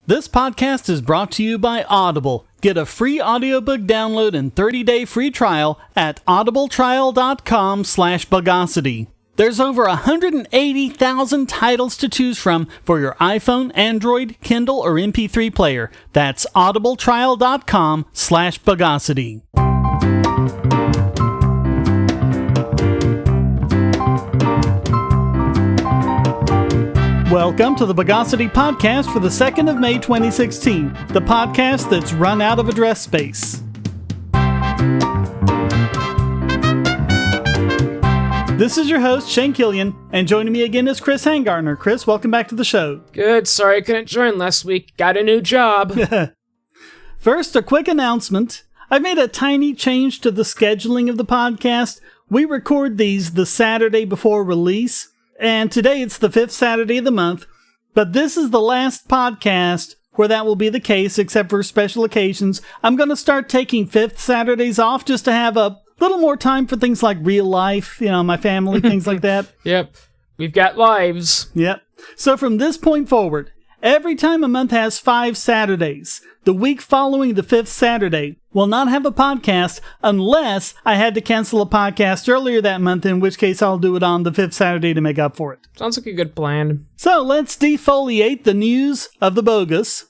This podcast is brought to you by Audible. Get a free audiobook download and 30-day free trial at audibletrial.com/Bogosity. There's over 180,000 titles to choose from for your iPhone, Android, Kindle, or MP3 player. That's audibletrial.com/Bogosity. Welcome to the Bogosity Podcast for the 2nd of May 2016, the podcast that's run out of address space. This is your host, Shane Killian, and joining me again is Chris Hangartner. Chris, welcome back to the show. Good, sorry I couldn't join last week. Got a new job. First, a quick announcement. I've made a tiny change to the scheduling of the podcast. We record these the Saturday before release. And today it's the 5th Saturday of the month, but this is the last podcast where that will be the case, except for special occasions. I'm going to start taking 5th Saturdays off just to have a little more time for things like real life, my family, things like that. Yep, we've got lives. Yep. So from this point forward, every time a month has 5 Saturdays, the week following the 5th Saturday will not have a podcast unless I had to cancel a podcast earlier that month, in which case I'll do it on the 5th Saturday to make up for it. Sounds like a good plan. So let's defoliate the news of the Bogus.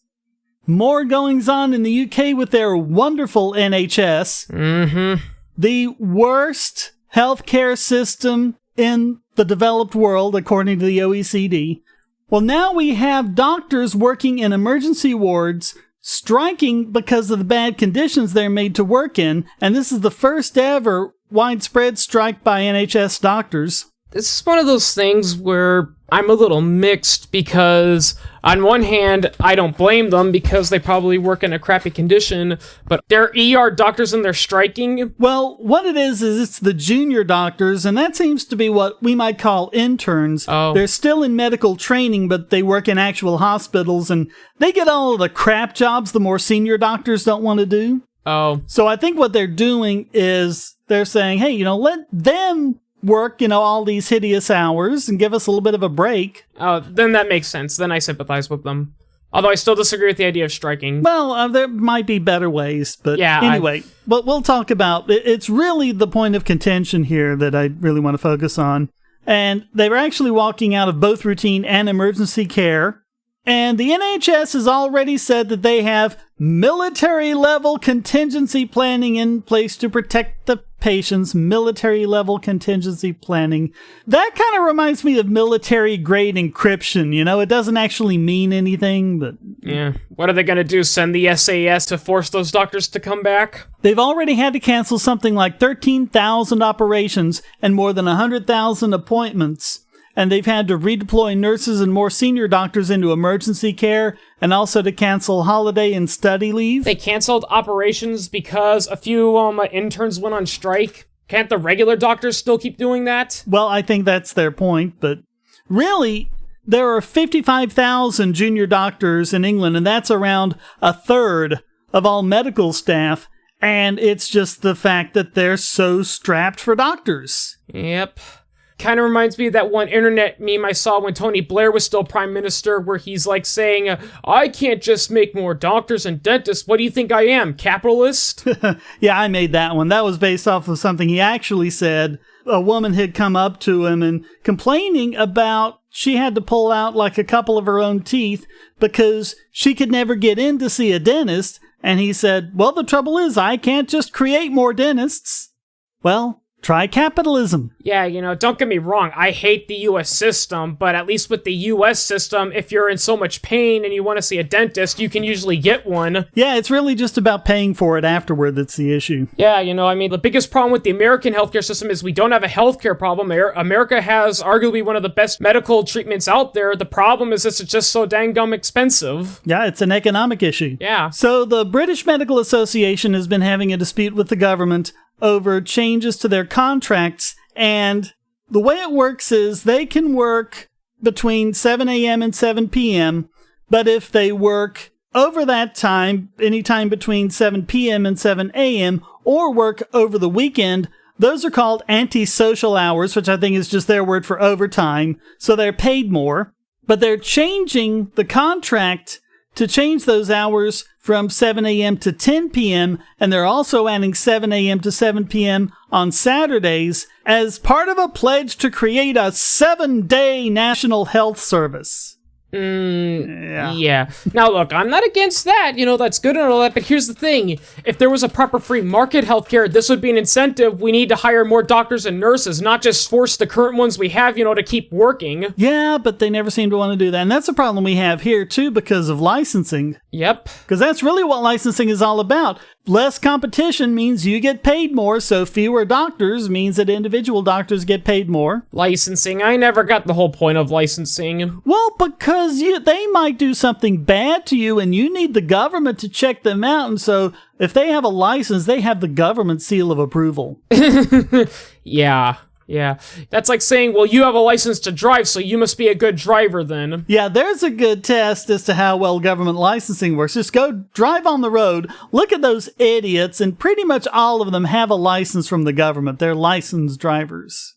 More goings on in the UK with their wonderful NHS. Mm-hmm. The worst healthcare system in the developed world, according to the OECD. Well, now we have doctors working in emergency wards striking because of the bad conditions they're made to work in, and this is the first ever widespread strike by NHS doctors. This is one of those things where I'm a little mixed because, on one hand, I don't blame them because they probably work in a crappy condition, but they're ER doctors and they're striking. Well, what it is it's the junior doctors, and that seems to be what we might call interns. Oh. They're still in medical training, but they work in actual hospitals, and they get all of the crap jobs the more senior doctors don't want to do. Oh. So I think what they're doing is they're saying, hey, let them work, all these hideous hours and give us a little bit of a break. Oh, then that makes sense. Then I sympathize with them. Although I still disagree with the idea of striking. Well, there might be better ways, but yeah, anyway. But we'll talk about, it's really the point of contention here that I really want to focus on. And they were actually walking out of both routine and emergency care. And the NHS has already said that they have military-level contingency planning in place to protect the patients. Military-level contingency planning. That kind of reminds me of military-grade encryption. It doesn't actually mean anything, but... Yeah. What are they going to do? Send the SAS to force those doctors to come back? They've already had to cancel something like 13,000 operations and more than 100,000 appointments. And they've had to redeploy nurses and more senior doctors into emergency care, and also to cancel holiday and study leave. They canceled operations because a few interns went on strike. Can't the regular doctors still keep doing that? Well, I think that's their point, but really, there are 55,000 junior doctors in England, and that's around a third of all medical staff, and it's just the fact that they're so strapped for doctors. Yep. Kind of reminds me of that one internet meme I saw when Tony Blair was still prime minister, where he's saying, I can't just make more doctors and dentists. What do you think I am, capitalist? Yeah, I made that one. That was based off of something he actually said. A woman had come up to him and complaining about she had to pull out a couple of her own teeth because she could never get in to see a dentist. And he said, well, the trouble is I can't just create more dentists. Well, try capitalism. Yeah, don't get me wrong, I hate the U.S. system, but at least with the U.S. system, if you're in so much pain and you want to see a dentist, you can usually get one. Yeah, it's really just about paying for it afterward that's the issue. Yeah, the biggest problem with the American healthcare system is we don't have a healthcare problem. America has arguably one of the best medical treatments out there. The problem is it's just so dang gum expensive. Yeah, it's an economic issue. Yeah. So the British Medical Association has been having a dispute with the government over changes to their contracts, and the way it works is they can work between 7 a.m. and 7 p.m., but if they work over that time, anytime between 7 p.m. and 7 a.m., or work over the weekend, those are called antisocial hours, which I think is just their word for overtime, so they're paid more. But they're changing the contract to change those hours from 7 a.m. to 10 p.m., and they're also adding 7 a.m. to 7 p.m. on Saturdays as part of a pledge to create a 7-day national health service. Yeah. Now, look, I'm not against that. That's good and all that. But here's the thing. If there was a proper free market healthcare, this would be an incentive. We need to hire more doctors and nurses, not just force the current ones we have, to keep working. Yeah, but they never seem to want to do that. And that's a problem we have here, too, because of licensing. Yep. Because that's really what licensing is all about. Less competition means you get paid more, so fewer doctors means that individual doctors get paid more. Licensing. I never got the whole point of licensing. Well, because they might do something bad to you and you need the government to check them out, and so if they have a license, they have the government seal of approval. Yeah. That's like saying, well, you have a license to drive, so you must be a good driver then. Yeah, there's a good test as to how well government licensing works. Just go drive on the road, look at those idiots, and pretty much all of them have a license from the government. They're licensed drivers.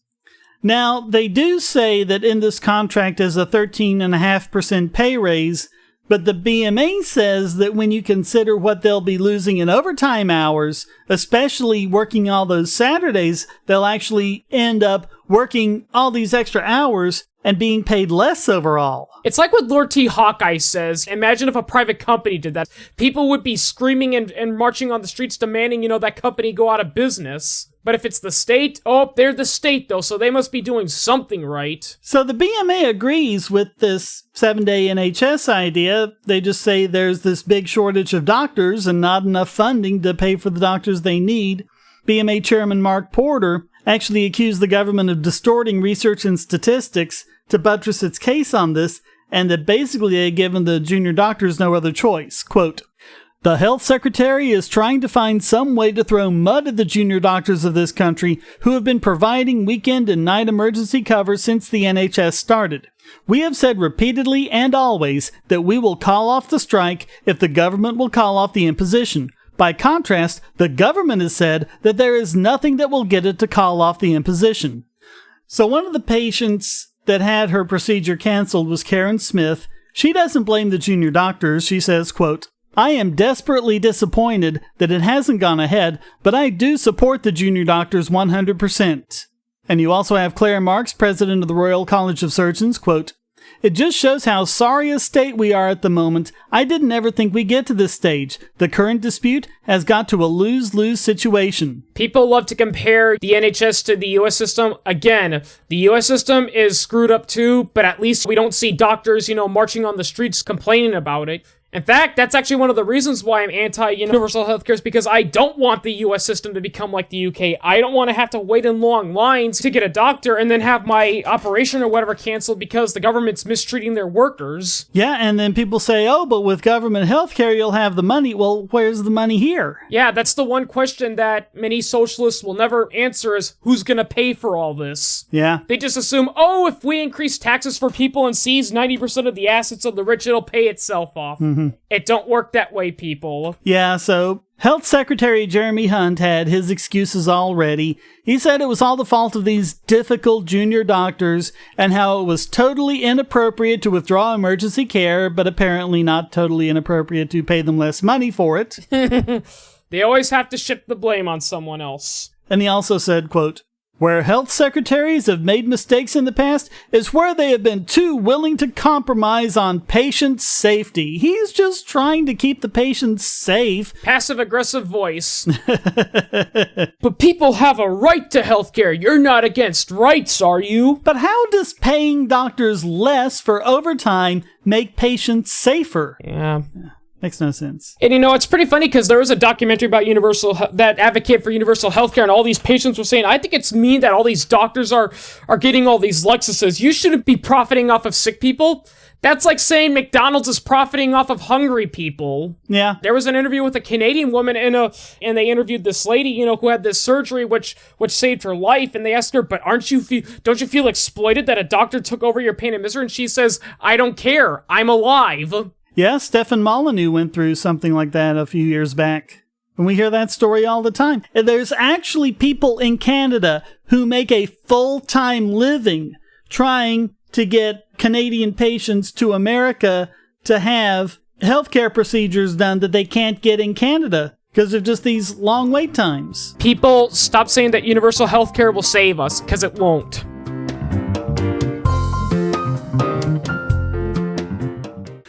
Now, they do say that in this contract is a 13.5% pay raise, but the BMA says that when you consider what they'll be losing in overtime hours, especially working all those Saturdays, they'll actually end up working all these extra hours and being paid less overall. It's like what Lord T. Hawkeye says. Imagine if a private company did that. People would be screaming and marching on the streets demanding, that company go out of business. But if it's the state, they're the state, though, so they must be doing something right. So the BMA agrees with this 7-day NHS idea. They just say there's this big shortage of doctors and not enough funding to pay for the doctors they need. BMA Chairman Mark Porter actually accused the government of distorting research and statistics to buttress its case on this, and that basically they had given the junior doctors no other choice. Quote, "The health secretary is trying to find some way to throw mud at the junior doctors of this country who have been providing weekend and night emergency cover since the NHS started. We have said repeatedly and always that we will call off the strike if the government will call off the imposition. By contrast, the government has said that there is nothing that will get it to call off the imposition." So one of the patients that had her procedure canceled was Karen Smith. She doesn't blame the junior doctors. She says, quote, "I am desperately disappointed that it hasn't gone ahead, but I do support the junior doctors 100%. And you also have Claire Marks, president of the Royal College of Surgeons, quote, "It just shows how sorry a state we are at the moment. I didn't ever think we'd get to this stage. The current dispute has got to a lose-lose situation." People love to compare the NHS to the US system. Again, the US system is screwed up too, but at least we don't see doctors, marching on the streets complaining about it. In fact, that's actually one of the reasons why I'm anti-universal healthcare is because I don't want the US system to become like the UK. I don't want to have to wait in long lines to get a doctor and then have my operation or whatever canceled because the government's mistreating their workers. Yeah, and then people say, but with government healthcare, you'll have the money. Well, where's the money here? Yeah, that's the one question that many socialists will never answer is who's going to pay for all this? Yeah. They just assume, if we increase taxes for people and seize 90% of the assets of the rich, it'll pay itself off. Mm-hmm. It don't work that way, people. Yeah, so Health Secretary Jeremy Hunt had his excuses already. He said it was all the fault of these difficult junior doctors and how it was totally inappropriate to withdraw emergency care, but apparently not totally inappropriate to pay them less money for it. They always have to shift the blame on someone else. And he also said, quote, "Where health secretaries have made mistakes in the past is where they have been too willing to compromise on patient safety." He's just trying to keep the patients safe. Passive-aggressive voice. But people have a right to healthcare. You're not against rights, are you? But how does paying doctors less for overtime make patients safer? Yeah. Makes no sense. And it's pretty funny because there was a documentary about that advocate for universal healthcare, and all these patients were saying, I think it's mean that all these doctors are getting all these Lexuses. You shouldn't be profiting off of sick people. That's like saying McDonald's is profiting off of hungry people. Yeah. There was an interview with a Canadian woman and they interviewed this lady, who had this surgery which saved her life, and they asked her, but don't you feel exploited that a doctor took over your pain and misery? And she says, I don't care. I'm alive. Yeah, Stefan Molyneux went through something like that a few years back. And we hear that story all the time. And there's actually people in Canada who make a full-time living trying to get Canadian patients to America to have healthcare procedures done that they can't get in Canada because of just these long wait times. People, stop saying that universal healthcare will save us, because it won't.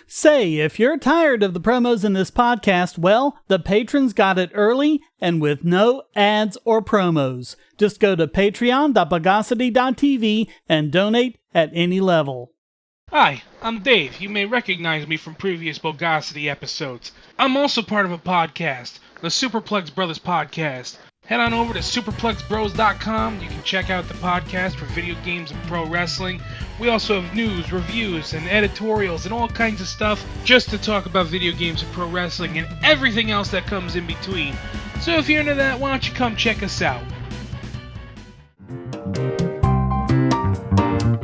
Say, if you're tired of the promos in this podcast, well, the patrons got it early and with no ads or promos. Just go to patreon.bogosity.tv and donate at any level. Hi, I'm Dave. You may recognize me from previous Bogosity episodes. I'm also part of a podcast, the Superplex Brothers Podcast. Head on over to superplexbros.com. You can check out the podcast for video games and pro wrestling. We also have news, reviews, and editorials and all kinds of stuff just to talk about video games and pro wrestling and everything else that comes in between. So if you're into that, why don't you come check us out?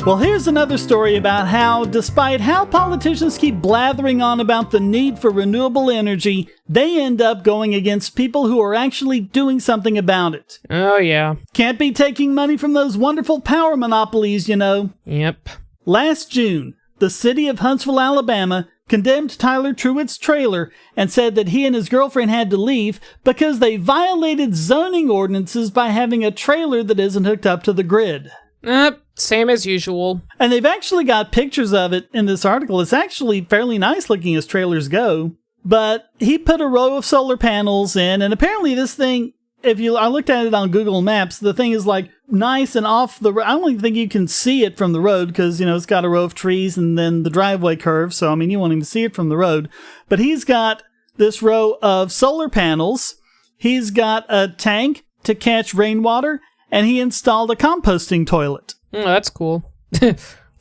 Well, here's another story about how, despite how politicians keep blathering on about the need for renewable energy, they end up going against people who are actually doing something about it. Oh, yeah. Can't be taking money from those wonderful power monopolies, you know. Yep. Last June, the city of Huntsville, Alabama, condemned Tyler Truitt's trailer and said that he and his girlfriend had to leave because they violated zoning ordinances by having a trailer that isn't hooked up to the grid. Same as usual. And they've actually got pictures of it in this article. It's actually fairly nice looking as trailers go. But he put a row of solar panels in, and apparently this thing, I looked at it on Google Maps, the thing is like nice and off the road. I don't even think you can see it from the road because, it's got a row of trees and then the driveway curve. So, you won't even see it from the road. But he's got this row of solar panels. He's got a tank to catch rainwater. And he installed a composting toilet. That's cool.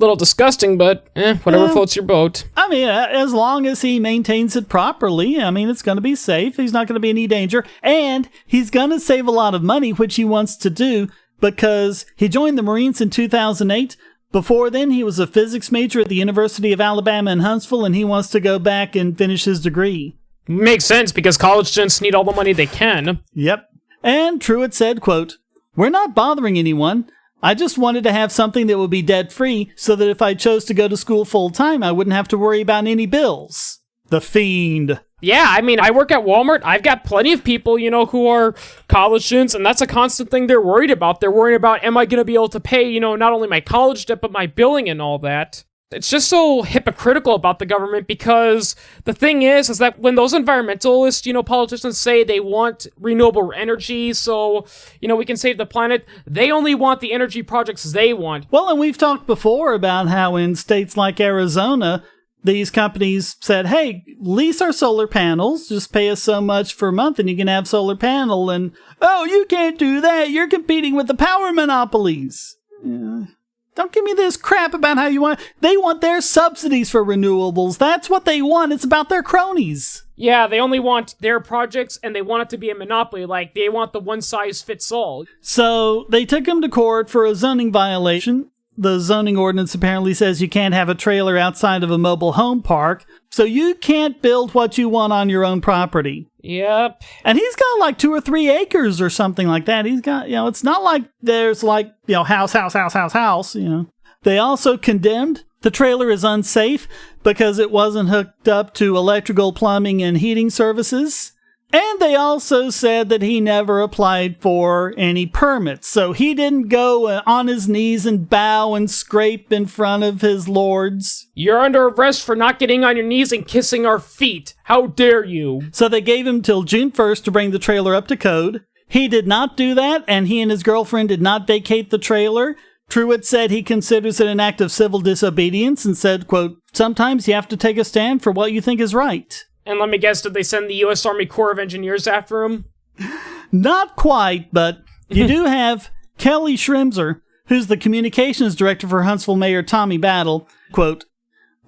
Little disgusting, but whatever floats your boat. As long as he maintains it properly, it's going to be safe. He's not going to be in any danger. And he's going to save a lot of money, which he wants to do because he joined the Marines in 2008. Before then, he was a physics major at the University of Alabama in Huntsville, and he wants to go back and finish his degree. Makes sense, because college students need all the money they can. Yep. And Truitt said, quote, "We're not bothering anyone. I just wanted to have something that would be debt-free so that if I chose to go to school full-time, I wouldn't have to worry about any bills." The fiend. Yeah, I work at Walmart. I've got plenty of people, who are college students, and that's a constant thing they're worried about. They're worried about, am I going to be able to pay, not only my college debt, but my billing and all that. It's just so hypocritical about the government because the thing is that when those environmentalists, politicians say they want renewable energy so, we can save the planet, they only want the energy projects they want. Well, and we've talked before about how in states like Arizona, these companies said, hey, lease our solar panels, just pay us so much per month and you can have solar panel. And, oh, you can't do that. You're competing with the power monopolies. Yeah. Don't give me this crap about how you want. They want their subsidies for renewables. That's what they want. It's about their cronies. Yeah, they only want their projects and they want it to be a monopoly. Like, they want the one-size-fits-all. So they took him to court for a zoning violation. The zoning ordinance apparently says you can't have a trailer outside of a mobile home park. So you can't build what you want on your own property. Yep. And he's got like 2 or 3 acres or something like that. He's got, it's not like there's like, house. They also condemned the trailer is unsafe because it wasn't hooked up to electrical, plumbing, and heating services. And they also said that he never applied for any permits. So he didn't go on his knees and bow and scrape in front of his lords. You're under arrest for not getting on your knees and kissing our feet. How dare you? So they gave him till June 1st to bring the trailer up to code. He did not do that, and he and his girlfriend did not vacate the trailer. Truitt said he considers it an act of civil disobedience and said, quote, "Sometimes you have to take a stand for what you think is right." And let me guess, did they send the U.S. Army Corps of Engineers after him? Not quite, but you do have Kelly Schrimzer, who's the communications director for Huntsville Mayor Tommy Battle, quote,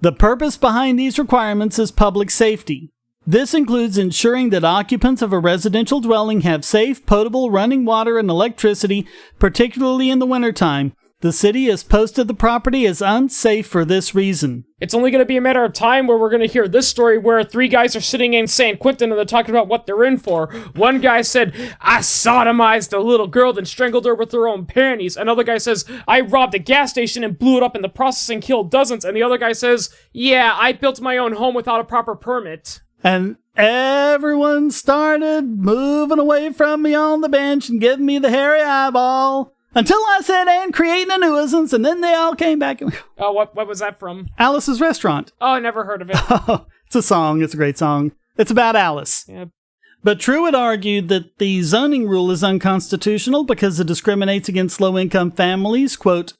"The purpose behind these requirements is public safety. This includes ensuring that occupants of a residential dwelling have safe, potable running water and electricity, particularly in the wintertime. The city has posted the property as unsafe for this reason. It's only going to be a matter of time where we're going to hear this story where 3 guys are sitting in San Quentin and they're talking about what they're in for. One guy said, I sodomized a little girl and strangled her with her own panties. Another guy says, I robbed a gas station and blew it up in the process and killed dozens. And the other guy says, yeah, I built my own home without a proper permit. And everyone started moving away from me on the bench and giving me the hairy eyeball. Until I said, and creating a nuisance, and then they all came back. Oh, what was that from? Alice's Restaurant. Oh, I never heard of it. Oh, it's a song. It's a great song. It's about Alice. Yeah. But Truitt argued that the zoning rule is unconstitutional because it discriminates against low-income families. Quote,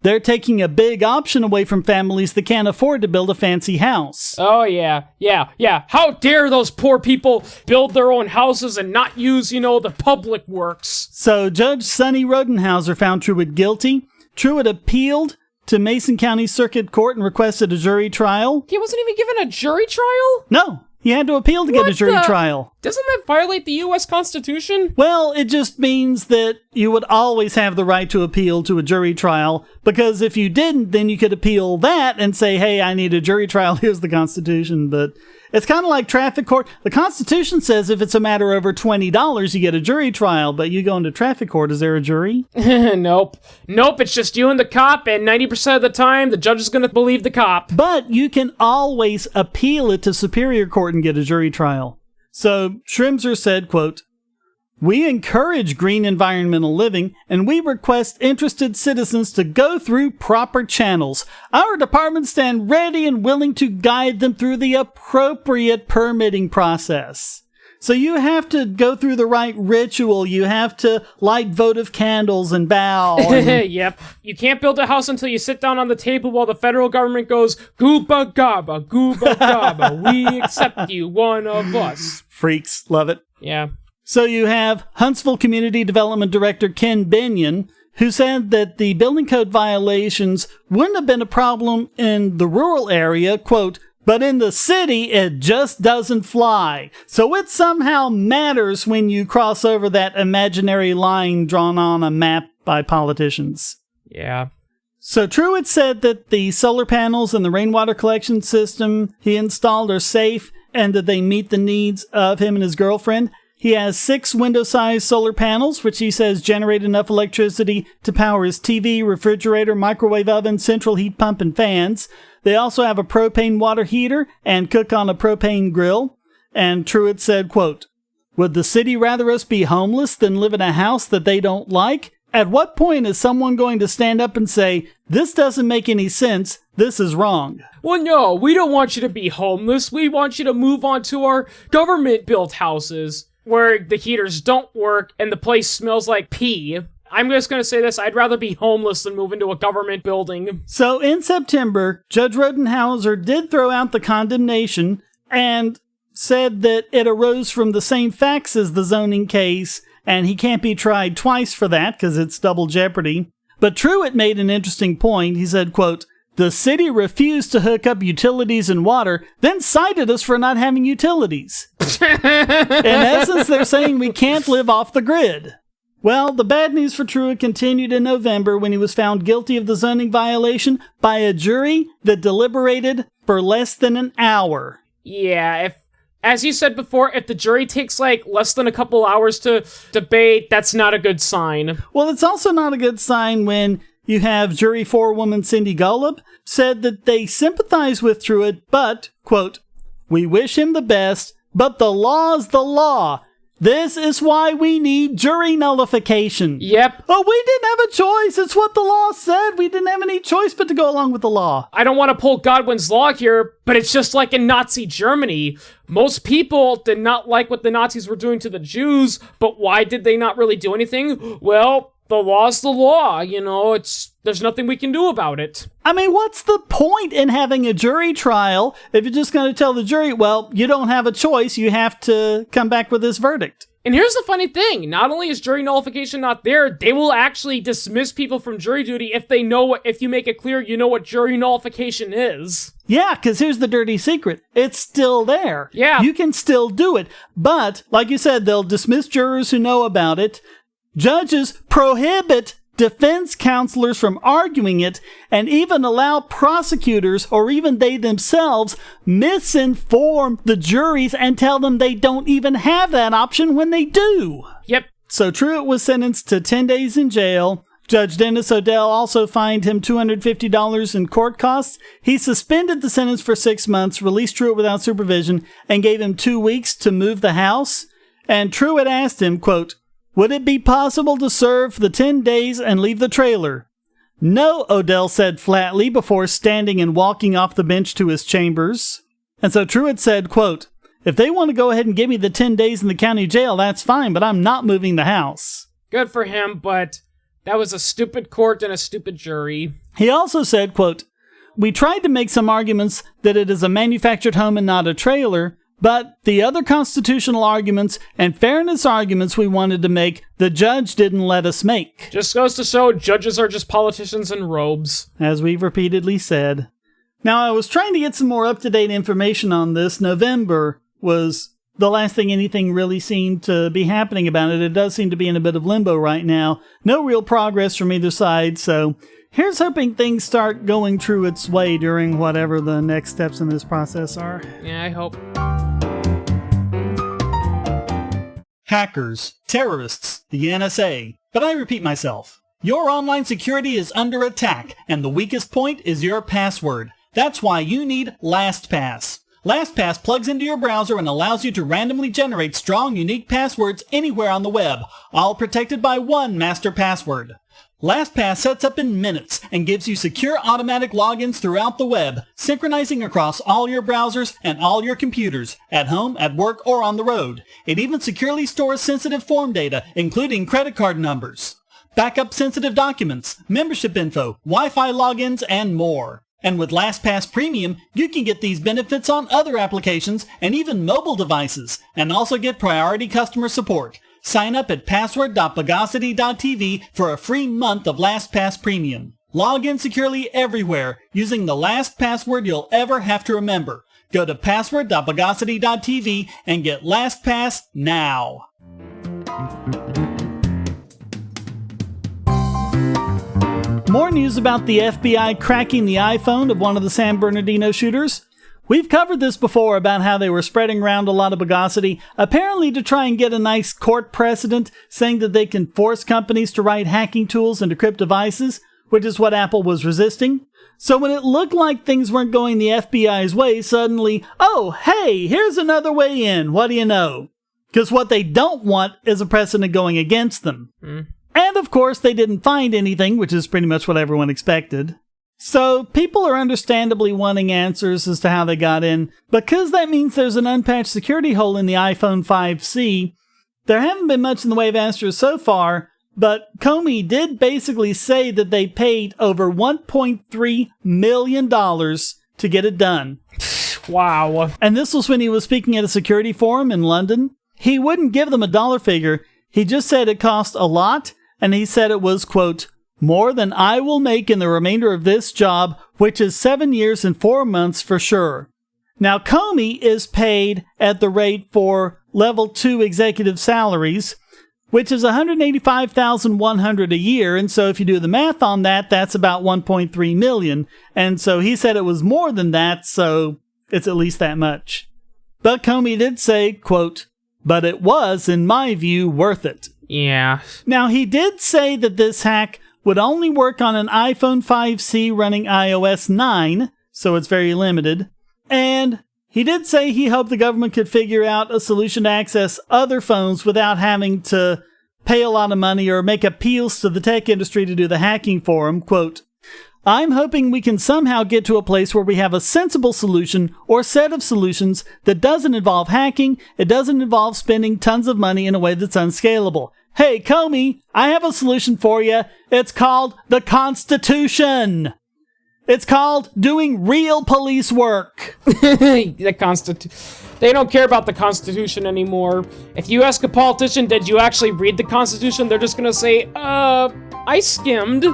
they're taking a big option away from families that can't afford to build a fancy house. Oh, yeah. How dare those poor people build their own houses and not use, the public works. So Judge Sonny Rodenhauser found Truitt guilty. Truitt appealed to Mason County Circuit Court and requested a jury trial. He wasn't even given a jury trial? No. He had to appeal to get a jury trial. Doesn't that violate the U.S. Constitution? Well, it just means that you would always have the right to appeal to a jury trial, because if you didn't, then you could appeal that and say, hey, I need a jury trial, here's the Constitution. But it's kind of like traffic court. The Constitution says if it's a matter over $20, you get a jury trial, but you go into traffic court, is there a jury? Nope, it's just you and the cop, and 90% of the time, the judge is going to believe the cop. But you can always appeal it to Superior Court and get a jury trial. So Schrimzer said, quote, we encourage green environmental living, and we request interested citizens to go through proper channels. Our departments stand ready and willing to guide them through the appropriate permitting process. So you have to go through the right ritual. You have to light votive candles and bow. Yep. You can't build a house until you sit down on the table while the federal government goes, gooba gaba, we accept you, one of us. Freaks. Love it. Yeah. So you have Huntsville Community Development Director Ken Benyon, who said that the building code violations wouldn't have been a problem in the rural area, quote, but in the city, it just doesn't fly. So it somehow matters when you cross over that imaginary line drawn on a map by politicians. Yeah. So Truitt said that the solar panels and the rainwater collection system he installed are safe and that they meet the needs of him and his girlfriend. He has 6 window-sized solar panels, which he says generate enough electricity to power his TV, refrigerator, microwave oven, central heat pump, and fans. They also have a propane water heater and cook on a propane grill. And Truitt said, quote, would the city rather us be homeless than live in a house that they don't like? At what point is someone going to stand up and say, this doesn't make any sense, this is wrong? Well, no, we don't want you to be homeless. We want you to move on to our government-built houses where the heaters don't work and the place smells like pee. I'm just going to say this, I'd rather be homeless than move into a government building. So in September, Judge Rodenhauser did throw out the condemnation and said that it arose from the same facts as the zoning case, and he can't be tried twice for that because it's double jeopardy. But Truitt made an interesting point. He said, quote, the city refused to hook up utilities and water, then cited us for not having utilities. In essence, they're saying we can't live off the grid. Well, the bad news for Truitt continued in November when he was found guilty of the zoning violation by a jury that deliberated for less than an hour. Yeah, as you said before, if the jury takes less than a couple hours to debate, that's not a good sign. Well, it's also not a good sign when you have jury forewoman Cindy Golub said that they sympathize with Truitt, but, quote, we wish him the best, but the law's the law. This is why we need jury nullification. Yep. Oh, we didn't have a choice. It's what the law said. We didn't have any choice but to go along with the law. I don't want to pull Godwin's law here, but it's just like in Nazi Germany. Most people did not like what the Nazis were doing to the Jews, but why did they not really do anything? Well, the law's the law, there's nothing we can do about it. I mean, what's the point in having a jury trial if you're just going to tell the jury, well, you don't have a choice, you have to come back with this verdict? And here's the funny thing, not only is jury nullification not there, they will actually dismiss people from jury duty if you make it clear you know what jury nullification is. Yeah, because here's the dirty secret. It's still there. Yeah. You can still do it. But, like you said, they'll dismiss jurors who know about it. Judges prohibit defense counselors from arguing it, and even allow prosecutors, or even they themselves, misinform the juries and tell them they don't even have that option when they do. Yep. So Truitt was sentenced to 10 days in jail. Judge Dennis Odell also fined him $250 in court costs. He suspended the sentence for 6 months, released Truitt without supervision, and gave him 2 weeks to move the house. And Truitt asked him, quote, "Would it be possible to serve the 10 days and leave the trailer?" "No," Odell said flatly before standing and walking off the bench to his chambers. And so Truitt said, quote, "If they want to go ahead and give me the 10 days in the county jail, that's fine, but I'm not moving the house." Good for him, but that was a stupid court and a stupid jury. He also said, quote, "We tried to make some arguments that it is a manufactured home and not a trailer, but the other constitutional arguments and fairness arguments we wanted to make, the judge didn't let us make." Just goes to show judges are just politicians in robes. As we've repeatedly said. Now, I was trying to get some more up-to-date information on this. November was the last thing anything really seemed to be happening about it. It does seem to be in a bit of limbo right now. No real progress from either side, so here's hoping things start going Truitt's way during whatever the next steps in this process are. Yeah, I hope. Hackers, terrorists, the NSA. But I repeat myself. Your online security is under attack, and the weakest point is your password. That's why you need LastPass. LastPass plugs into your browser and allows you to randomly generate strong, unique passwords anywhere on the web, all protected by one master password. LastPass sets up in minutes and gives you secure automatic logins throughout the web, synchronizing across all your browsers and all your computers, at home, at work, or on the road. It even securely stores sensitive form data, including credit card numbers, backup sensitive documents, membership info, Wi-Fi logins, and more. And with LastPass Premium, you can get these benefits on other applications and even mobile devices, and also get priority customer support. Sign up at password.bogosity.tv for a free month of LastPass Premium. Log in securely everywhere using the last password you'll ever have to remember. Go to password.bogosity.tv and get LastPass now. More news about the FBI cracking the iPhone of one of the San Bernardino shooters. We've covered this before about how they were spreading around a lot of Bogosity, apparently to try and get a nice court precedent saying that they can force companies to write hacking tools and decrypt devices, which is what Apple was resisting. So when it looked like things weren't going the FBI's way, suddenly, oh, hey, here's another way in, what do you know? Because what they don't want is a precedent going against them. And of course, they didn't find anything, which is pretty much what everyone expected. So people are understandably wanting answers as to how they got in. Because that means there's an unpatched security hole in the iPhone 5C, there haven't been much in the way of answers so far, but Comey did basically say that they paid over $1.3 million to get it done. Wow. And this was when he was speaking at a security forum in London. He wouldn't give them a dollar figure. He just said it cost a lot, and he said it was, quote, "more than I will make in the remainder of this job, which is 7 years and 4 months for sure." Now, Comey is paid at the rate for level 2 executive salaries, which is $185,100 a year, and so if you do the math on that, that's about $1.3 million, and so he said it was more than that, so it's at least that much. But Comey did say, quote, "but it was, in my view, worth it." Yeah. Now, he did say that this hack would only work on an iPhone 5C running iOS 9, so it's very limited. And he did say he hoped the government could figure out a solution to access other phones without having to pay a lot of money or make appeals to the tech industry to do the hacking for him. Quote, "I'm hoping we can somehow get to a place where we have a sensible solution or set of solutions that doesn't involve hacking, it doesn't involve spending tons of money in a way that's unscalable. Hey, Comey, I have a solution for you. It's called the Constitution. It's called doing real police work." They don't care about the Constitution anymore. If you ask a politician, did you actually read the Constitution? They're just gonna say, I skimmed.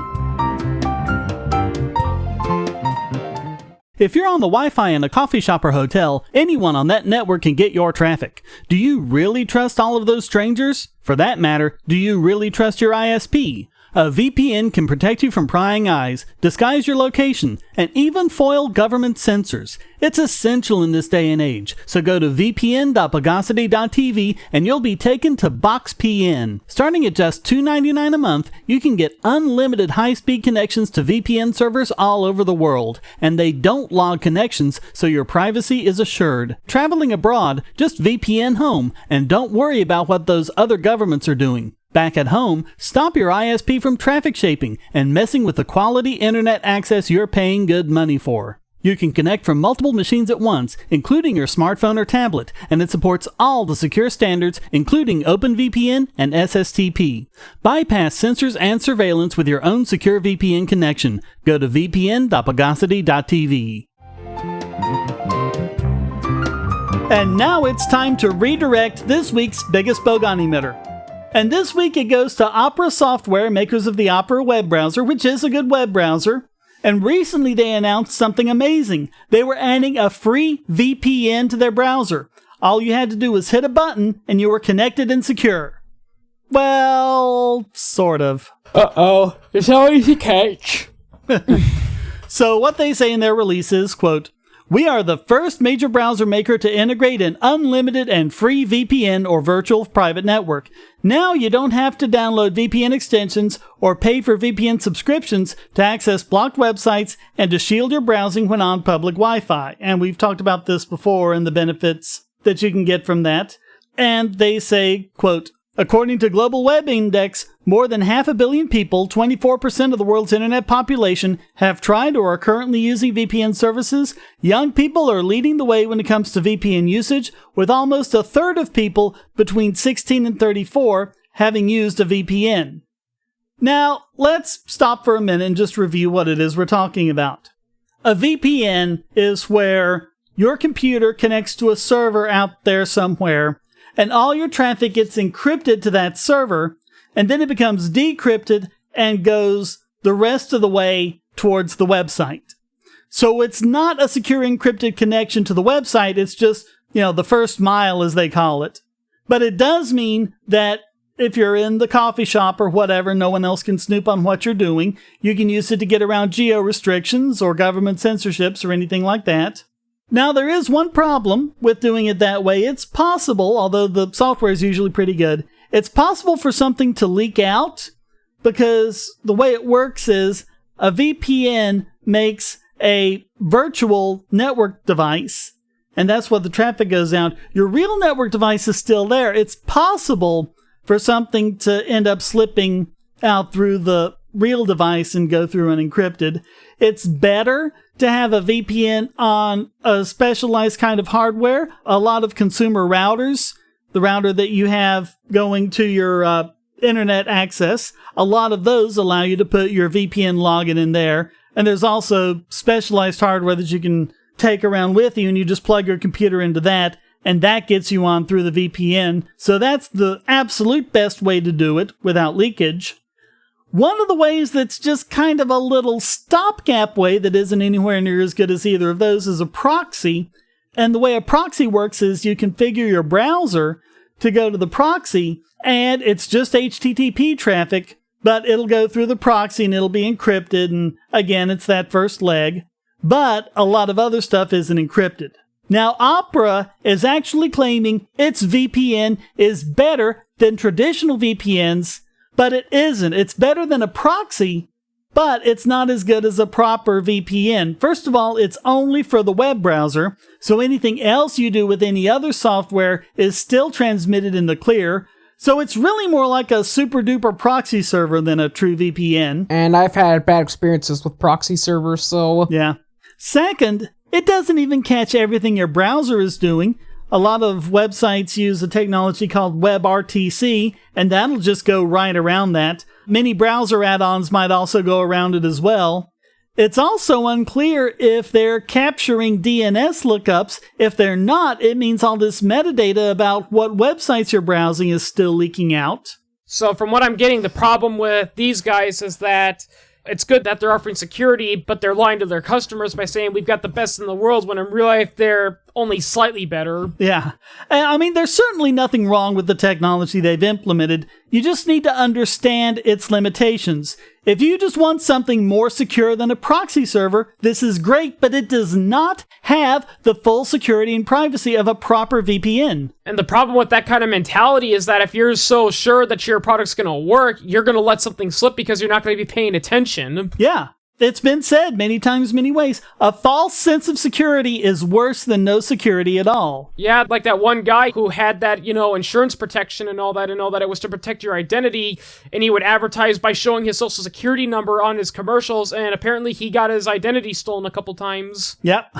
If you're on the Wi-Fi in a coffee shop or hotel, anyone on that network can get your traffic. Do you really trust all of those strangers? For that matter, do you really trust your ISP? A VPN can protect you from prying eyes, disguise your location, and even foil government censors. It's essential in this day and age, so go to vpn.bogosity.tv and you'll be taken to BoxPN. Starting at just $2.99 a month, you can get unlimited high-speed connections to VPN servers all over the world, and they don't log connections, so your privacy is assured. Traveling abroad, just VPN home, and don't worry about what those other governments are doing. Back at home, stop your ISP from traffic shaping and messing with the quality internet access you're paying good money for. You can connect from multiple machines at once, including your smartphone or tablet, and it supports all the secure standards, including OpenVPN and SSTP. Bypass censors and surveillance with your own secure VPN connection. Go to vpn.bogosity.tv. And now it's time to redirect this week's biggest Bogon emitter. And this week it goes to Opera Software, makers of the Opera web browser, which is a good web browser. And recently they announced something amazing. They were adding a free VPN to their browser. All you had to do was hit a button and you were connected and secure. Well, sort of. Uh-oh, there's always a catch. So what they say in their release is, quote, "We are the first major browser maker to integrate an unlimited and free VPN or virtual private network. Now you don't have to download VPN extensions or pay for VPN subscriptions to access blocked websites and to shield your browsing when on public Wi-Fi." And we've talked about this before and the benefits that you can get from that. And they say, quote, "According to Global Web Index, more than 500 million people, 24% of the world's internet population, have tried or are currently using VPN services. Young people are leading the way when it comes to VPN usage, with almost a third of people between 16 and 34 having used a VPN." Now, let's stop for a minute and just review what it is we're talking about. A VPN is where your computer connects to a server out there somewhere, and all your traffic gets encrypted to that server, and then it becomes decrypted and goes the rest of the way towards the website. So it's not a secure encrypted connection to the website, it's just, the first mile as they call it. But it does mean that if you're in the coffee shop or whatever, no one else can snoop on what you're doing. You can use it to get around geo restrictions or government censorships or anything like that. Now, there is one problem with doing it that way. It's possible, although the software is usually pretty good, it's possible for something to leak out, because the way it works is a VPN makes a virtual network device, and that's what the traffic goes out. Your real network device is still there. It's possible for something to end up slipping out through the real device and go through unencrypted. It's better to have a VPN on a specialized kind of hardware. A lot of consumer routers, the router that you have going to your internet access, a lot of those allow you to put your VPN login in there. And there's also specialized hardware that you can take around with you, and you just plug your computer into that, and that gets you on through the VPN. So that's the absolute best way to do it without leakage. One of the ways that's just kind of a little stopgap way that isn't anywhere near as good as either of those is a proxy. And the way a proxy works is you configure your browser to go to the proxy, and it's just HTTP traffic, but it'll go through the proxy and it'll be encrypted, and again, it's that first leg. But a lot of other stuff isn't encrypted. Now, Opera is actually claiming its VPN is better than traditional VPNs, but it isn't. It's better than a proxy, but it's not as good as a proper VPN. First of all, it's only for the web browser, so anything else you do with any other software is still transmitted in the clear. So it's really more like a super duper proxy server than a true VPN. And I've had bad experiences with proxy servers, so... Yeah. Second, it doesn't even catch everything your browser is doing. A lot of websites use a technology called WebRTC, and that'll just go right around that. Many browser add-ons might also go around it as well. It's also unclear if they're capturing DNS lookups. If they're not, it means all this metadata about what websites you're browsing is still leaking out. So from what I'm getting, the problem with these guys is that it's good that they're offering security, but they're lying to their customers by saying we've got the best in the world, when in real life they're only slightly better. Yeah. I mean, there's certainly nothing wrong with the technology they've implemented. You just need to understand its limitations. If you just want something more secure than a proxy server, this is great, but it does not have the full security and privacy of a proper VPN. And the problem with that kind of mentality is that if you're so sure that your product's going to work, you're going to let something slip because you're not going to be paying attention. Yeah. It's been said many times, many ways. A false sense of security is worse than no security at all. Yeah, like that one guy who had that, insurance protection and all that it was to protect your identity, and he would advertise by showing his social security number on his commercials, and apparently he got his identity stolen a couple times. Yep.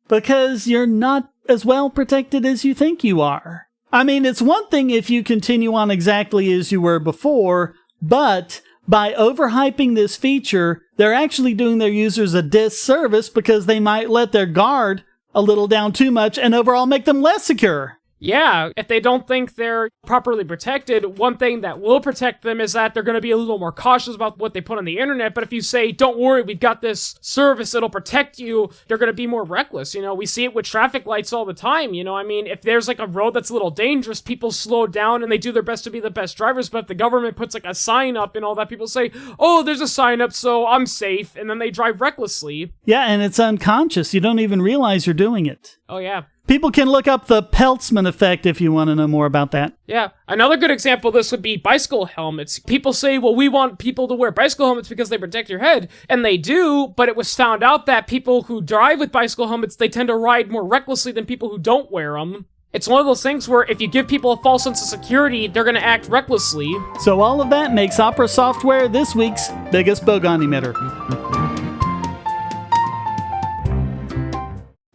Because you're not as well protected as you think you are. I mean, it's one thing if you continue on exactly as you were before, but by overhyping this feature, they're actually doing their users a disservice because they might let their guard a little down too much and overall make them less secure. Yeah, if they don't think they're properly protected, one thing that will protect them is that they're going to be a little more cautious about what they put on the internet. But if you say, don't worry, we've got this service, it'll protect you, they're going to be more reckless. We see it with traffic lights all the time. If there's like a road that's a little dangerous, people slow down and they do their best to be the best drivers. But if the government puts like a sign up and all that, people say, oh, there's a sign up, so I'm safe. And then they drive recklessly. Yeah, and it's unconscious. You don't even realize you're doing it. Oh, yeah. People can look up the Peltzman effect if you want to know more about that. Yeah. Another good example of this would be bicycle helmets. People say, well, we want people to wear bicycle helmets because they protect your head. And they do, but it was found out that people who drive with bicycle helmets, they tend to ride more recklessly than people who don't wear them. It's one of those things where if you give people a false sense of security, they're going to act recklessly. So all of that makes Opera Software this week's biggest Bogon emitter.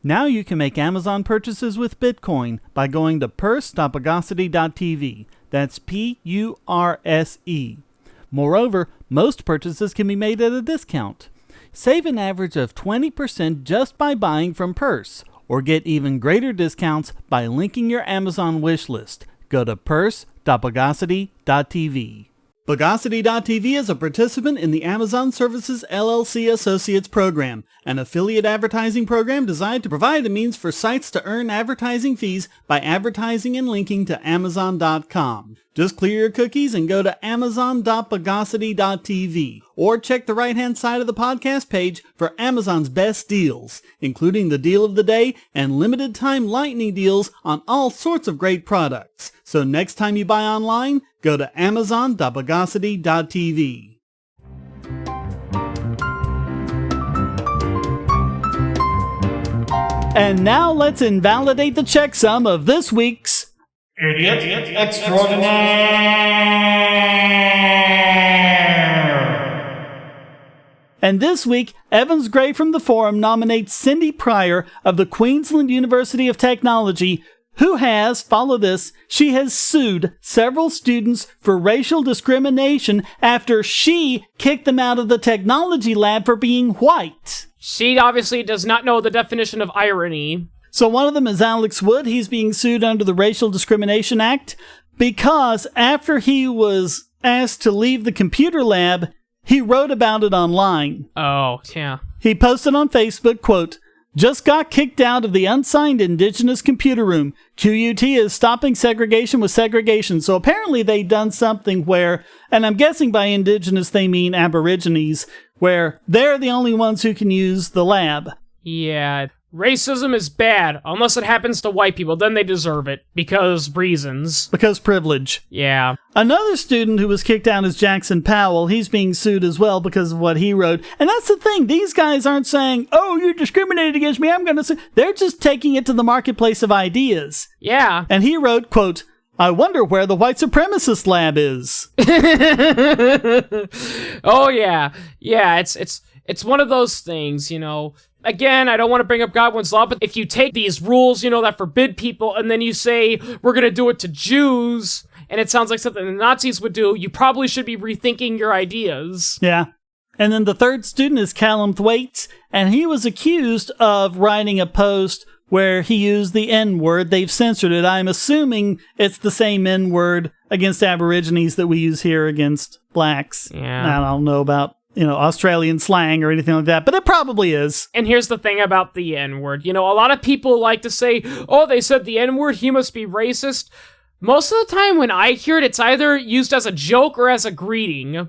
Now you can make Amazon purchases with Bitcoin by going to purse.bogosity.tv. That's P-U-R-S-E. Moreover, most purchases can be made at a discount. Save an average of 20% just by buying from Purse, or get even greater discounts by linking your Amazon wish list. Go to purse.bogosity.tv. Bogosity.tv is a participant in the Amazon Services LLC Associates Program, an affiliate advertising program designed to provide a means for sites to earn advertising fees by advertising and linking to Amazon.com. Just clear your cookies and go to amazon.bogosity.tv, or check the right-hand side of the podcast page for Amazon's best deals, including the deal of the day and limited-time lightning deals on all sorts of great products. So next time you buy online, go to amazon.bogosity.tv. And now let's invalidate the checksum of this week's Idiot Extraordinaire! And this week, Evensgrey from the forum nominates Cindy Pryor of the Queensland University of Technology, who has, follow this, she has sued several students for racial discrimination after she kicked them out of the technology lab for being white. She obviously does not know the definition of irony. So one of them is Alex Wood. He's being sued under the Racial Discrimination Act because after he was asked to leave the computer lab, he wrote about it online. Oh, yeah. He posted on Facebook, quote, "Just got kicked out of the unsigned Indigenous computer room. QUT is stopping segregation with segregation." So apparently they'd done something where, and I'm guessing by Indigenous they mean Aborigines, where they're the only ones who can use the lab. Yeah. Racism is bad, unless it happens to white people, then they deserve it, because reasons. Because privilege. Yeah. Another student who was kicked out is Jackson Powell. He's being sued as well because of what he wrote. And that's the thing, these guys aren't saying, oh, you discriminated against me, I'm gonna sue. They're just taking it to the marketplace of ideas. Yeah. And he wrote, quote, "I wonder where the white supremacist lab is." Oh, yeah. Yeah, it's one of those things, Again, I don't want to bring up Godwin's Law, but if you take these rules, that forbid people, and then you say, we're going to do it to Jews, and it sounds like something the Nazis would do, you probably should be rethinking your ideas. Yeah. And then the third student is Callum Thwaites, and he was accused of writing a post where he used the N-word. They've censored it. I'm assuming it's the same N-word against Aborigines that we use here against blacks. Yeah. I don't know about Australian slang or anything like that, but it probably is. And here's the thing about the N-word. A lot of people like to say, oh, they said the N-word, he must be racist. Most of the time when I hear it, it's either used as a joke or as a greeting.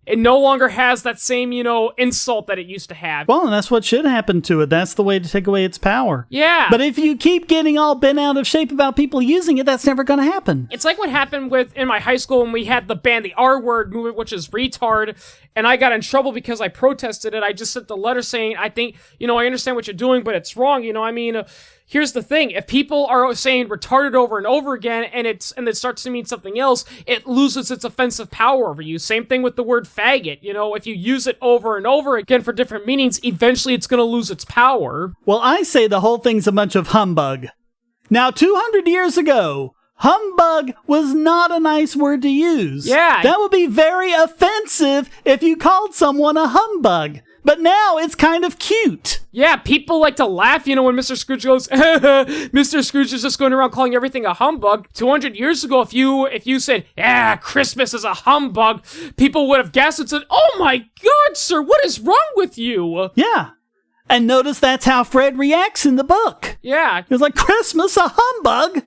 It no longer has that same, insult that it used to have. Well, and that's what should happen to it. That's the way to take away its power. Yeah. But if you keep getting all bent out of shape about people using it, that's never going to happen. It's like what happened in my high school when we had the ban the R-word movement, which is retard, and I got in trouble because I protested it. I just sent the letter saying, I think, I understand what you're doing, but it's wrong. Here's the thing. If people are saying retarded over and over again, and it starts to mean something else, it loses its offensive power over you. Same thing with the word faggot. If you use it over and over again for different meanings, eventually it's going to lose its power. Well, I say the whole thing's a bunch of humbug. Now, 200 years ago, humbug was not a nice word to use. Yeah. That would be very offensive if you called someone a humbug. But now it's kind of cute. Yeah, people like to laugh, when Mr. Scrooge goes, Mr. Scrooge is just going around calling everything a humbug. 200 years ago, if you said, Christmas is a humbug, people would have gasped and said, oh my God, sir, what is wrong with you? Yeah. And notice that's how Fred reacts in the book. Yeah. He was like, Christmas, a humbug,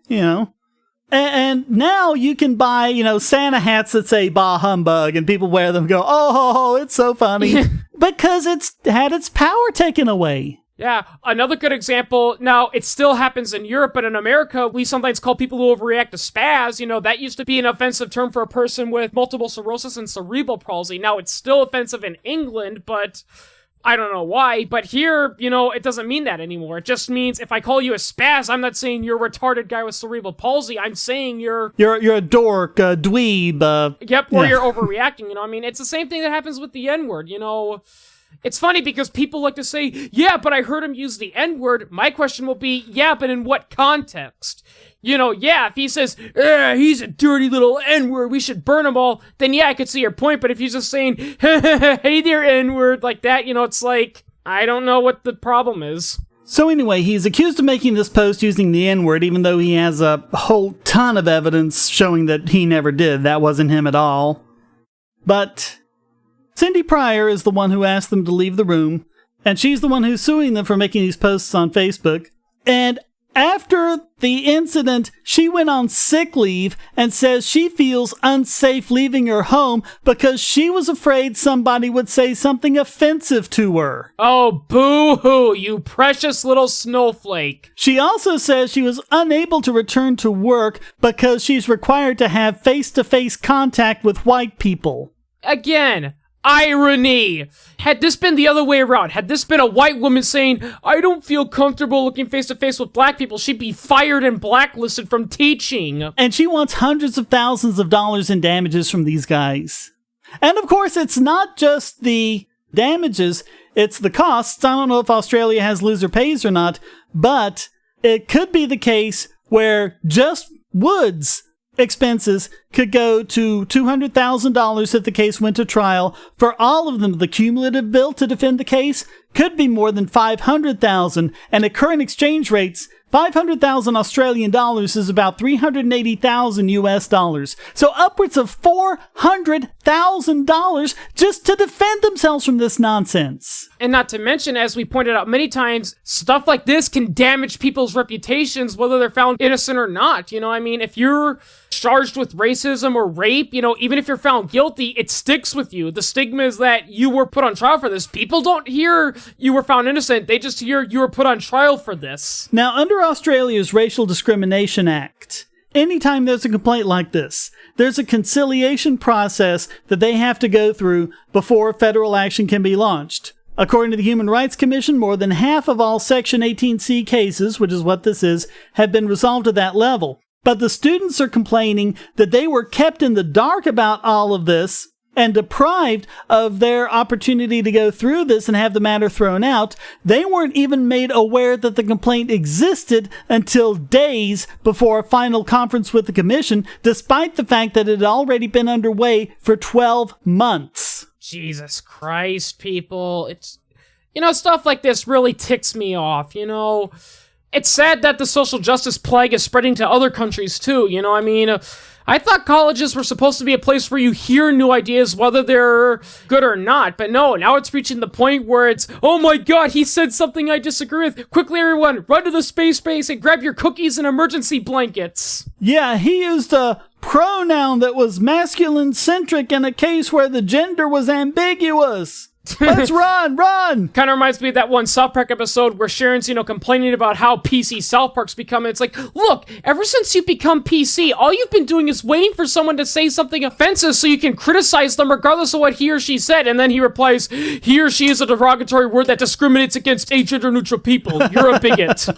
And now you can buy, Santa hats that say bah humbug, and people wear them and go, oh, it's so funny. Because it's had its power taken away. Yeah, another good example, now it still happens in Europe, but in America, we sometimes call people who overreact a spaz. That used to be an offensive term for a person with multiple sclerosis and cerebral palsy. Now it's still offensive in England, but I don't know why, but here, it doesn't mean that anymore. It just means if I call you a spaz, I'm not saying you're a retarded guy with cerebral palsy. I'm saying you're a dork, a dweeb. Yep, or you're overreacting. It's the same thing that happens with the N-word. It's funny because people like to say, yeah, but I heard him use the N-word. My question will be, yeah, but in what context? If he says, he's a dirty little N-word, we should burn them all, then yeah, I could see your point, but if he's just saying, hey there, N-word, like that, it's like, I don't know what the problem is. So anyway, he's accused of making this post using the N-word, even though he has a whole ton of evidence showing that he never did. That wasn't him at all. But Cindy Pryor is the one who asked them to leave the room, and she's the one who's suing them for making these posts on Facebook. And after the incident, she went on sick leave and says she feels unsafe leaving her home because she was afraid somebody would say something offensive to her. Oh, boo-hoo, you precious little snowflake. She also says she was unable to return to work because she's required to have face-to-face contact with white people. Again, irony. Had this been the other way around, had this been a white woman saying, I don't feel comfortable looking face to face with black people, she'd be fired and blacklisted from teaching. And she wants hundreds of thousands of dollars in damages from these guys. And of course, it's not just the damages, it's the costs. I don't know if Australia has loser pays or not, but it could be the case where just Woods' expenses could go to $200,000 if the case went to trial. For all of them, the cumulative bill to defend the case could be more than $500,000, and at current exchange rates, 500,000 Australian dollars is about 380,000 US dollars. So upwards of $400,000 just to defend themselves from this nonsense. And not to mention, as we pointed out many times, stuff like this can damage people's reputations, whether they're found innocent or not. If you're charged with racism or rape, even if you're found guilty, it sticks with you. The stigma is that you were put on trial for this. People don't hear you were found innocent. They just hear you were put on trial for this. Now, under Australia's Racial Discrimination Act, anytime there's a complaint like this, there's a conciliation process that they have to go through before federal action can be launched. According to the Human Rights Commission, more than half of all Section 18C cases, which is what this is, have been resolved at that level. But the students are complaining that they were kept in the dark about all of this and deprived of their opportunity to go through this and have the matter thrown out. They weren't even made aware that the complaint existed until days before a final conference with the commission, despite the fact that it had already been underway for 12 months. Jesus Christ, people. It's, stuff like this really ticks me off, It's sad that the social justice plague is spreading to other countries too, I thought colleges were supposed to be a place where you hear new ideas, whether they're good or not. But no, now it's reaching the point where it's, oh my god, he said something I disagree with. Quickly, everyone, run to the space base and grab your cookies and emergency blankets. Yeah, he used a pronoun that was masculine-centric in a case where the gender was ambiguous. Let's run! Kind of reminds me of that one South Park episode where Sharon's, complaining about how PC South Park's become. It's like, look, ever since you've become PC, all you've been doing is waiting for someone to say something offensive so you can criticize them regardless of what he or she said. And then he replies, he or she is a derogatory word that discriminates against agender-neutral people. You're a bigot.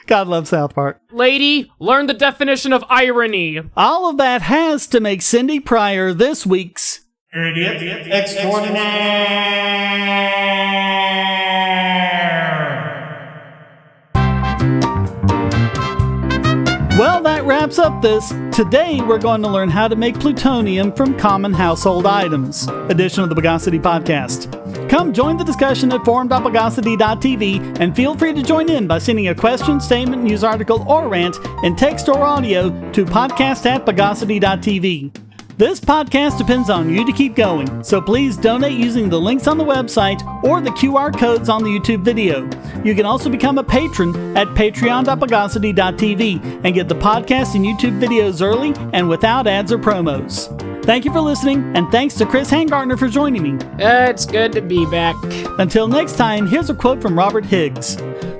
God loves South Park. Lady, learn the definition of irony. All of that has to make Cindy Pryor this week's Idiot Extraordinaire. Well, that wraps up this. Today, we're going to learn how to make plutonium from common household items. Edition of the Bogosity Podcast. Come join the discussion at forum.bogosity.tv and feel free to join in by sending a question, statement, news article, or rant in text or audio to podcast@bogosity.tv. This podcast depends on you to keep going, so please donate using the links on the website or the QR codes on the YouTube video. You can also become a patron at patreon.bogosity.tv and get the podcast and YouTube videos early and without ads or promos. Thank you for listening, and thanks to Chris Hangartner for joining me. It's good to be back. Until next time, here's a quote from Robert Higgs.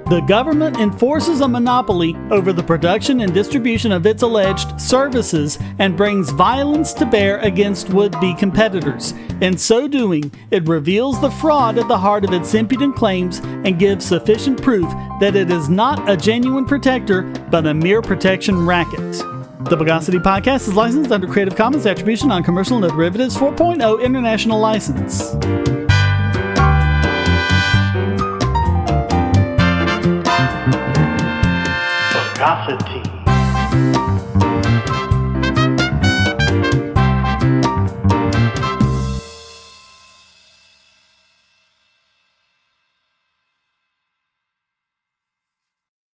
The government enforces a monopoly over the production and distribution of its alleged services and brings violence to bear against would-be competitors. In so doing, it reveals the fraud at the heart of its impudent claims and gives sufficient proof that it is not a genuine protector, but a mere protection racket. The Bogosity Podcast is licensed under Creative Commons Attribution Non-Commercial No Derivatives 4.0 International License. Bogosity.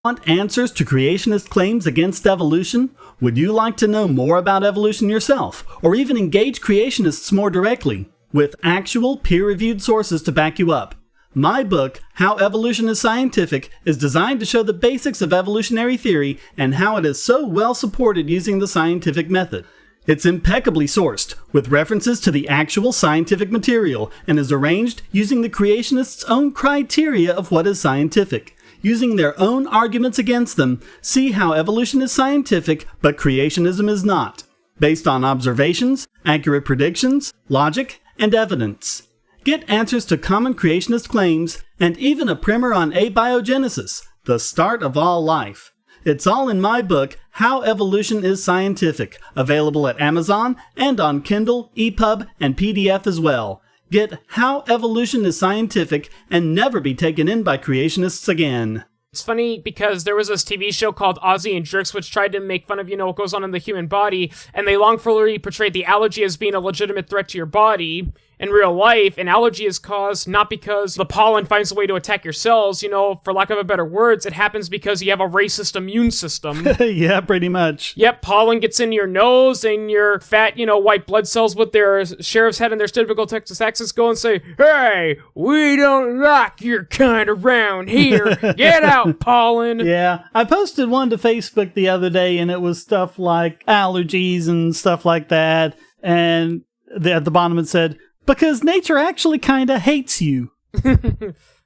Want answers to creationist claims against evolution? Would you like to know more about evolution yourself, or even engage creationists more directly, with actual peer-reviewed sources to back you up? My book, How Evolution is Scientific, is designed to show the basics of evolutionary theory and how it is so well supported using the scientific method. It's impeccably sourced, with references to the actual scientific material, and is arranged using the creationists' own criteria of what is scientific. Using their own arguments against them, see how evolution is scientific, but creationism is not, based on observations, accurate predictions, logic, and evidence. Get answers to common creationist claims, and even a primer on abiogenesis, the start of all life. It's all in my book, How Evolution is Scientific, available at Amazon and on Kindle, EPUB, and PDF as well. Get How Evolution is Scientific and never be taken in by creationists again. It's funny because there was this TV show called Ozzy and Jerks, which tried to make fun of, what goes on in the human body, and they longfully portrayed the allergy as being a legitimate threat to your body. In real life, an allergy is caused not because the pollen finds a way to attack your cells, for lack of a better words, it happens because you have a racist immune system. Yeah, pretty much. Yep, pollen gets in your nose, and your fat, white blood cells with their sheriff's head and their typical Texas accents go and say, "Hey, we don't like your kind around here. Get out, pollen." Yeah, I posted one to Facebook the other day, and it was stuff like allergies and stuff like that, and at the bottom it said, because nature actually kinda hates you.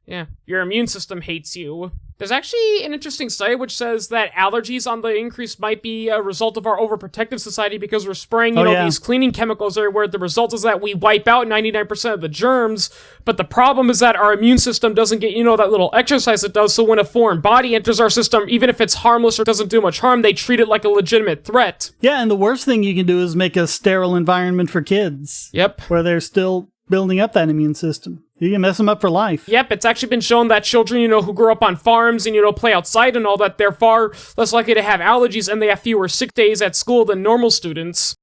Yeah, your immune system hates you. There's actually an interesting study which says that allergies on the increase might be a result of our overprotective society because we're spraying, these cleaning chemicals everywhere. The result is that we wipe out 99% of the germs, but the problem is that our immune system doesn't get, that little exercise it does, so when a foreign body enters our system, even if it's harmless or doesn't do much harm, they treat it like a legitimate threat. Yeah, and the worst thing you can do is make a sterile environment for kids. Yep. Where they're still building up that immune system. You can mess them up for life. Yep, it's actually been shown that children, who grow up on farms and, play outside and all that, they're far less likely to have allergies and they have fewer sick days at school than normal students.